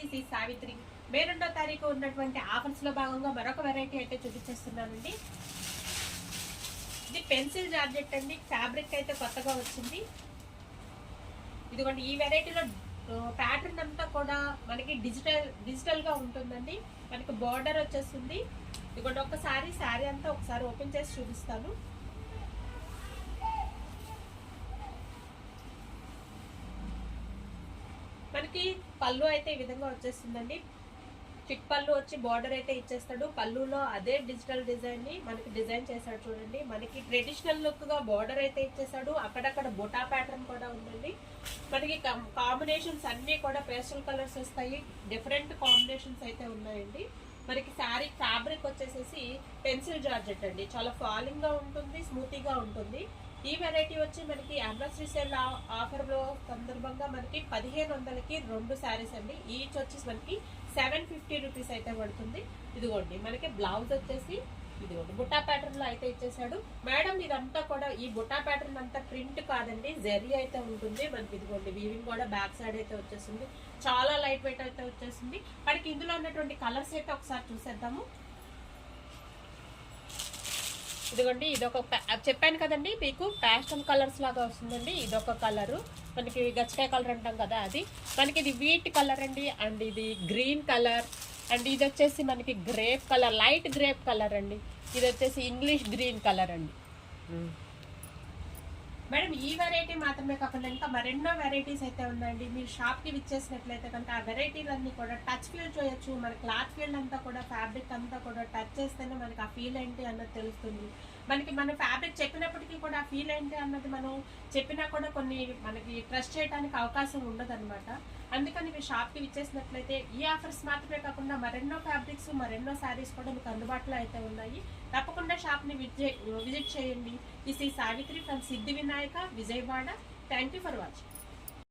This is Savitri. మే 2వ తారీఖు ఉన్నటువంటి ఆఫర్స్ లో భాగంగా మరొక వెరైటీ అయితే చూపించేస్తున్నానండి. ఇది పెన్సిల్ జార్జెట్ అండి. ఫ్యాబ్రిక్ అయితే కొత్తగా వచ్చింది. ఇదిగోండి ఈ వెరైటీలో ప్యాటర్న్ అంతా కూడా మనకి డిజిటల్ గా ఉంటుందండి. మనకి బార్డర్ వచ్చేస్తుంది. ఇదిగోండి ఒకసారి శారీ అంతా ఒకసారి ఓపెన్ చేసి చూపిస్తాను. మనకి పళ్ళు అయితే ఈ విధంగా వచ్చేస్తుందండి. చిక్ పళ్ళు వచ్చి బార్డర్ అయితే ఇచ్చేస్తాడు. పళ్ళులో అదే డిజిటల్ డిజైన్ ని మనకి డిజైన్ చేశాడు చూడండి. మనకి ట్రెడిషనల్ లుక్ గా బార్డర్ అయితే ఇచ్చేసాడు. అక్కడక్కడ బొటా ప్యాటర్న్ కూడా ఉందండి. మనకి కాంబినేషన్స్ అన్ని కూడా పేస్టల్ కలర్స్ వస్తాయి. డిఫరెంట్ కాంబినేషన్స్ అయితే ఉన్నాయండి. మనకి శారీ ఫ్యాబ్రిక్ వచ్చేసేసి పెన్సిల్ జార్జెట్ అండి. చాలా ఫాలింగ్ గా ఉంటుంది, స్మూతీగా ఉంటుంది. ఈ వెరైటీ వచ్చి మనకి యానివర్సరీ సేల్ ఆఫర్ లో సందర్భంగా మనకి 1500కి 2 శారీస్ అండి. ఈచ్ వచ్చేసి మనకి 750 రూపీస్ అయితే పడుతుంది. ఇదిగోండి మనకి బ్లౌజ్ వచ్చేసి ఇదిగోండి బుట్టా ప్యాటర్న్ లో అయితే ఇచ్చేసాడు. మేడం ఇదంతా కూడా ఈ బుట్టా ప్యాటర్న్ అంతా ప్రింట్ కాదండి, జెరీ అయితే ఉంటుంది. మనకి ఇదిగోండి వీవింగ్ కూడా బ్యాక్ సైడ్ అయితే వచ్చేస్తుంది. చాలా లైట్ వెయిట్ అయితే వచ్చేస్తుంది. మనకి ఇందులో ఉన్నటువంటి కలర్స్ అయితే ఒకసారి చూసేద్దాము. ఇదిగోండి ఇదొక చెప్పాను కదండి మీకు ప్యాస్టల్ కలర్స్ లాగా వస్తుందండి. ఇదొక కలరు, మనకి గచ్చకాయ కలర్ అంటాం కదా అది. మనకి ఇది వీట్ కలర్ అండి. అండ్ ఇది గ్రీన్ కలర్. అండ్ ఇది వచ్చేసి మనకి grape colour, light grape colour అండి. ఇది వచ్చేసి ఇంగ్లీష్ గ్రీన్ కలర్ అండి. మేడం ఈ వెరైటీ మాత్రమే కాకుండా ఇంకా మరెన్నో వెరైటీస్ అయితే ఉన్నాయండి. మీరు షాప్కి విచ్చేసినట్లయితే కనుక ఆ వెరైటీలన్నీ కూడా టచ్ ఫీల్ చేయొచ్చు. మన క్లాత్ ఫీల్డ్ అంతా కూడా ఫ్యాబ్రిక్ అంతా కూడా టచ్ చేస్తేనే మనకి ఆ ఫీల్ ఏంటి అన్నది తెలుస్తుంది. మనకి మన ఫ్యాబ్రిక్ చెప్పినప్పటికీ కూడా ఆ ఫీల్ ఏంటి అన్నది మనం చెప్పినా కూడా కొన్ని మనకి ట్రస్ట్ చేయడానికి అవకాశం ఉండదు అనమాట. అందుకని మీరు షాప్కి విచ్చేసినట్లయితే ఈ ఆఫర్స్ మాత్రమే కాకుండా మరెన్నో ఫ్యాబ్రిక్స్, మరెన్నో శారీస్ కూడా మీకు అందుబాటులో అయితే ఉన్నాయి. తప్పకుండా షాప్ని విజిట్ చేయండి. దిస్ ఈ Savitri from Siddhi Vinayaka, Vijayawada. Thank you for watching.